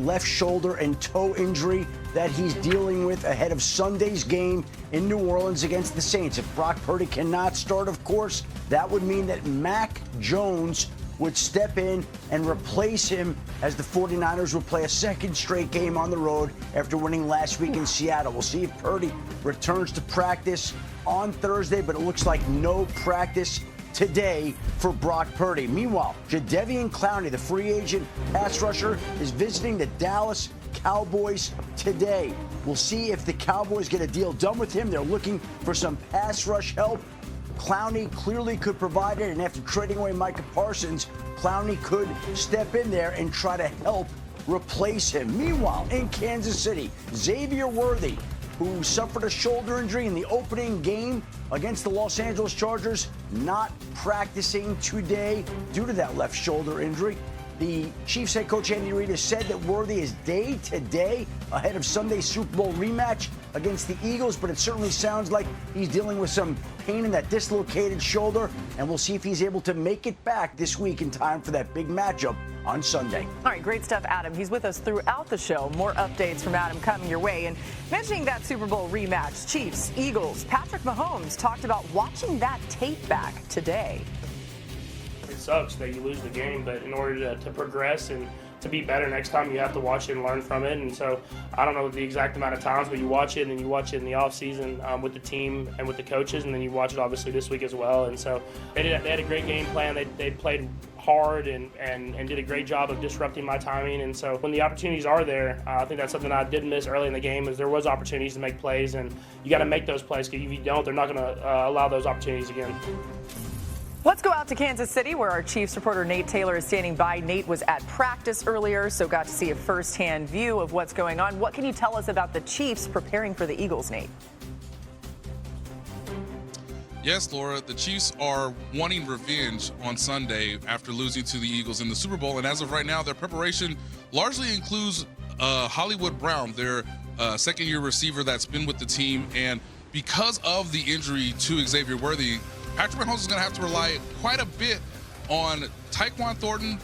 left shoulder and toe injury that he's dealing with ahead of Sunday's game in New Orleans against the Saints. If Brock Purdy cannot start, of course, that would mean that Mac Jones would step in and replace him, as the 49ers will play a second straight game on the road after winning last week in Seattle. We'll see if Purdy returns to practice on Thursday, but it looks like no practice today for Brock Purdy. Meanwhile, Jadeveon Clowney, the free agent pass rusher, is visiting the Dallas Cowboys today. We'll see if the Cowboys get a deal done with him. They're looking for some pass rush help. Clowney clearly could provide it, and after trading away Micah Parsons, Clowney could step in there and try to help replace him. Meanwhile, in Kansas City, Xavier Worthy, who suffered a shoulder injury in the opening game against the Los Angeles Chargers, not practicing today due to that left shoulder injury. The Chiefs head coach Andy Reid has said that Worthy is day to day ahead of Sunday's Super Bowl rematch against the Eagles, but it certainly sounds like he's dealing with some pain in that dislocated shoulder, and we'll see if he's able to make it back this week in time for that big matchup on Sunday. All right, great stuff, Adam. He's with us throughout the show. More updates from Adam coming your way. And mentioning that Super Bowl rematch, Chiefs, Eagles, Patrick Mahomes talked about watching that tape back today. It sucks that you lose the game, but in order to progress and to be better next time, you have to watch it and learn from it. And so I don't know the exact amount of times, but you watch it, and then you watch it in the offseason with the team and with the coaches, and then you watch it obviously this week as well. And so they had a great game plan. They played hard and did a great job of disrupting my timing. And so when the opportunities are there, I think that's something I did miss early in the game, is there was opportunities to make plays, and you got to make those plays, because if you don't, they're not going to allow those opportunities again. Let's go out to Kansas City, where our Chiefs reporter Nate Taylor is standing by. Nate was at practice earlier, so got to see a firsthand view of what's going on. What can you tell us about the Chiefs preparing for the Eagles, Nate? Yes, Laura, the Chiefs are wanting revenge on Sunday after losing to the Eagles in the Super Bowl, and as of right now, their preparation largely includes Hollywood Brown, their second-year receiver that's been with the team, and because of the injury to Xavier Worthy, Patrick Mahomes is going to have to rely quite a bit on Tyquan Thornton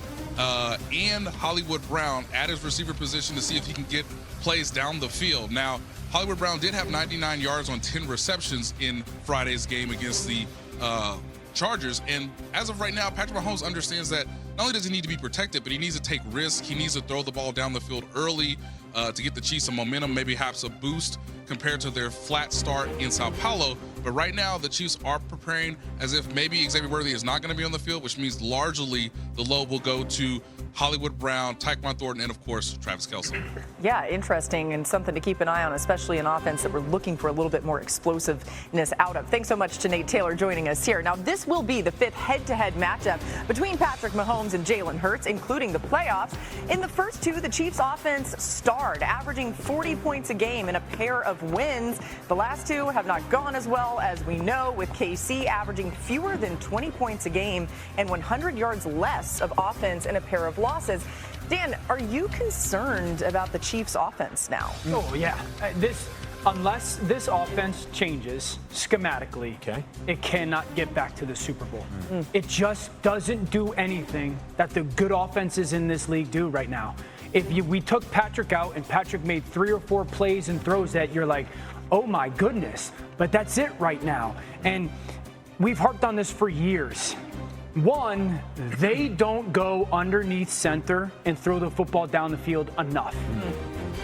and Hollywood Brown at his receiver position to see if he can get plays down the field. Now, Hollywood Brown did have 99 yards on 10 receptions in Friday's game against the Chargers, and as of right now, Patrick Mahomes understands that not only does he need to be protected, but he needs to take risks. He needs to throw the ball down the field early to get the Chiefs some momentum, maybe perhaps a boost compared to their flat start in Sao Paulo. But right now, the Chiefs are preparing as if maybe Xavier Worthy is not going to be on the field, which means largely the load will go to Hollywood Brown, Tyquan Thornton, and, of course, Travis Kelce. Yeah, interesting, and something to keep an eye on, especially an offense that we're looking for a little bit more explosiveness out of. Thanks so much to Nate Taylor joining us here. Now, this will be the fifth head-to-head matchup between Patrick Mahomes and Jalen Hurts, including the playoffs. In the first two, the Chiefs' offense starred, averaging 40 points a game in a pair of wins. The last two have not gone as well, as we know, with KC averaging fewer than 20 points a game and 100 yards less of offense in a pair of losses. Dan, are you concerned about the Chiefs' offense now? Oh, yeah. Unless this offense changes schematically, it cannot get back to the Super Bowl. It just doesn't do anything that the good offenses in this league do right now. If we took Patrick out and Patrick made 3 or 4 plays and throws that you're like, oh my goodness, but that's it right now. And we've harped on this for years. One, they don't go underneath center and throw the football down the field enough.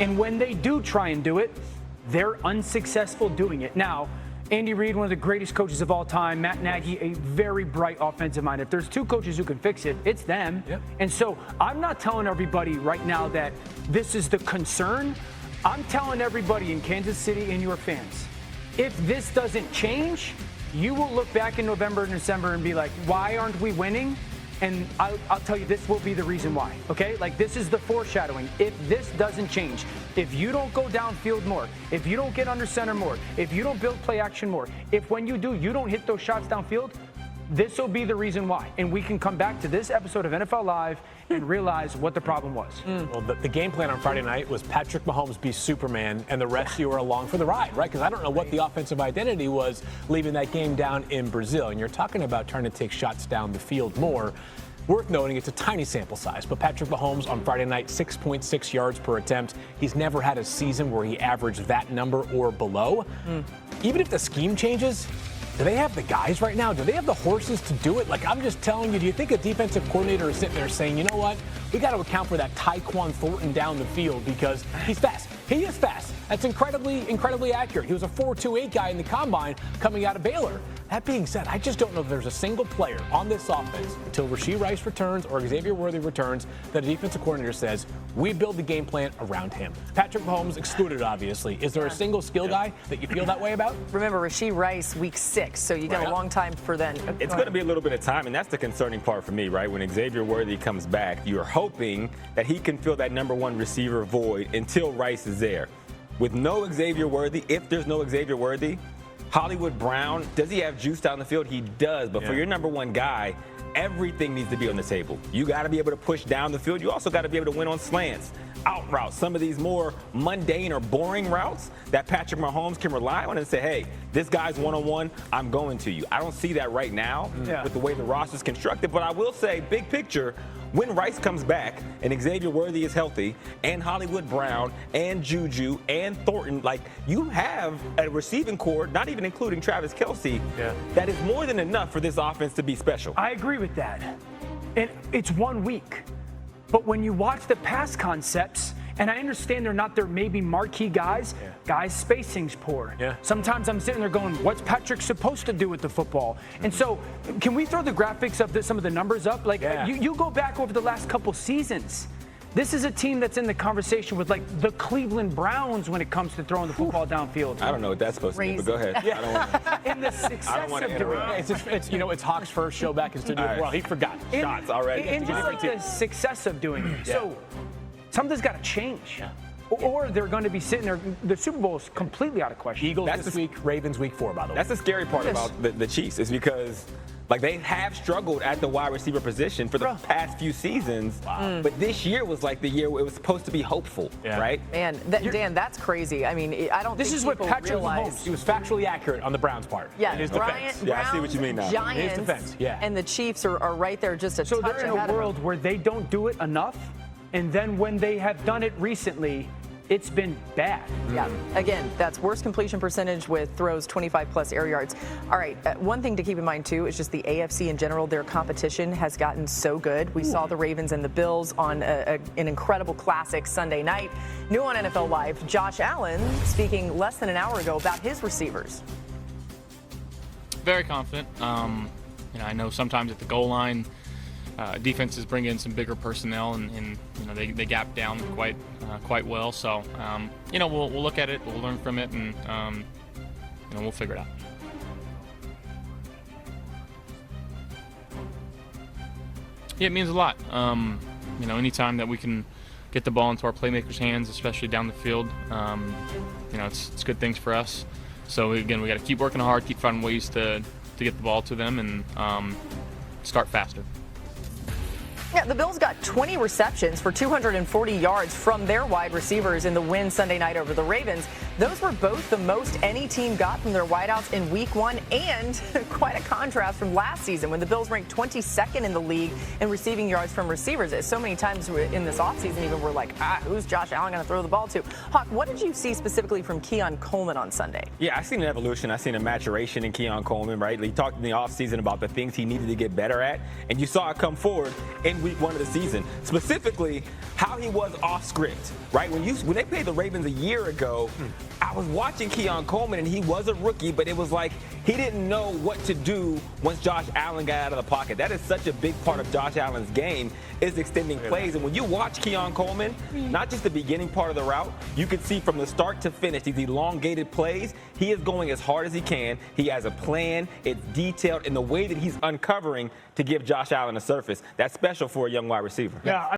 And when they do try and do it, they're unsuccessful doing it. Now, Andy Reid, one of the greatest coaches of all time, Matt Nagy, a very bright offensive mind. If there's 2 coaches who can fix it, it's them. Yep. And so I'm not telling everybody right now that this is the concern. I'm telling everybody in Kansas City and your fans, if this doesn't change, you will look back in November and December and be like, why aren't we winning? And I'll tell you, this will be the reason why, okay? Like, this is the foreshadowing. If this doesn't change, if you don't go downfield more, if you don't get under center more, if you don't build play action more, if when you do, you don't hit those shots downfield, this will be the reason why. And we can come back to this episode of NFL Live and realize what the problem was. Well, the game plan on Friday night was Patrick Mahomes be Superman and the rest of you were along for the ride, right? Because I don't know what the offensive identity was leaving that game down in Brazil. And you're talking about trying to take shots down the field more. Worth noting, it's a tiny sample size, but Patrick Mahomes on Friday night, 6.6 yards per attempt. He's never had a season where he averaged that number or below. Even if the scheme changes, do they have the guys right now? Do they have the horses to do it? Like, I'm just telling you, do you think a defensive coordinator is sitting there saying, you know what, we got to account for that Tyquan Thornton down the field because he's fast. He is fast. That's incredibly accurate. He was a 4.28 guy in the combine coming out of Baylor. That being said, I just don't know if there's a single player on this offense until Rashee Rice returns or Xavier Worthy returns that a defensive coordinator says, we build the game plan around him. Patrick Mahomes excluded, obviously. Is there a single skill guy that you feel that way about? Remember, Rashee Rice, week 6, so you got a long time for then. It's going to be a little bit of time, and that's the concerning part for me, right? When Xavier Worthy comes back, you're hoping that he can fill that number 1 receiver void until Rice is there. With no Xavier Worthy, if there's no Xavier Worthy, Hollywood Brown, does he have juice down the field? He does, but for your number 1 guy, everything needs to be on the table. You got to be able to push down the field. You also got to be able to win on slants, out routes, some of these more mundane or boring routes that Patrick Mahomes can rely on and say, hey, this guy's one-on-one, I'm going to you. I don't see that right now with the way the roster's constructed, but I will say, big picture, when Rice comes back and Xavier Worthy is healthy and Hollywood Brown and Juju and Thornton, like, you have a receiving core, not even including Travis Kelce, that is more than enough for this offense to be special. I agree with that. And it's 1 week. But when you watch the pass concepts, and I understand they're not their maybe marquee guys, guys' spacing's poor. Sometimes I'm sitting there going, what's Patrick supposed to do with the football? And so, can we throw the graphics of some of the numbers up? Like, you go back over the last couple seasons. This is a team that's in the conversation with, like, the Cleveland Browns when it comes to throwing the football downfield. I don't know what that's supposed to be, but go ahead. I don't want In the success of doing it. It's Hawk's first show back in studio. Well, he forgot shots already. And just like the success of doing it. So, something's got to change. Or they're going to be sitting there. The Super Bowl is completely out of question. Eagles this week, Ravens week 4, by the way. That's the scary part about the Chiefs is because, like, they have struggled at the wide receiver position for the past few seasons. But this year was like the year where it was supposed to be hopeful, right? Man, Dan, that's crazy. I mean, I don't think this is what Patrick realize. Mahomes. He was factually accurate on the Browns' part. Yeah, his Browns, defense. I see what you mean now. Giants, His defense, and the Chiefs are right there just a So touch they're in ahead a of world where they don't do it enough, and then when they have done it recently, it's been bad. Yeah, again, that's worst completion percentage with throws 25-plus air yards. All right, one thing to keep in mind, too, is just the AFC in general. Their competition has gotten so good. We saw the Ravens and the Bills on an incredible classic Sunday night. New on NFL Live, Josh Allen speaking less than an hour ago about his receivers. Very confident. I know sometimes at the goal line, defenses bring in some bigger personnel, and they gap down quite well. So we'll look at it, we'll learn from it, and we'll figure it out. Yeah, it means a lot. Anytime that we can get the ball into our playmakers' hands, especially down the field, it's good things for us. So again, we got to keep working hard, keep finding ways to get the ball to them, and start faster. Yeah, the Bills got 20 receptions for 240 yards from their wide receivers in the win Sunday night over the Ravens. Those were both the most any team got from their wideouts in Week 1, and quite a contrast from last season when the Bills ranked 22nd in the league in receiving yards from receivers. So many times in this offseason, even we're like, who's Josh Allen going to throw the ball to? Hawk, what did you see specifically from Keon Coleman on Sunday? Yeah, I've seen an evolution. I've seen a maturation in Keon Coleman, right? He talked in the offseason about the things he needed to get better at, and you saw it come forward in Week 1 of the season. Specifically, how he was off script, right? When they played the Ravens a year ago, I was watching Keon Coleman, and he was a rookie, but it was like he didn't know what to do once Josh Allen got out of the pocket. That is such a big part of Josh Allen's game, is extending plays. And when you watch Keon Coleman, not just the beginning part of the route, you can see from the start to finish these elongated plays, he is going as hard as he can. He has a plan. It's detailed in the way that he's uncovering to give Josh Allen a surface. That's special for a young wide receiver. Yeah.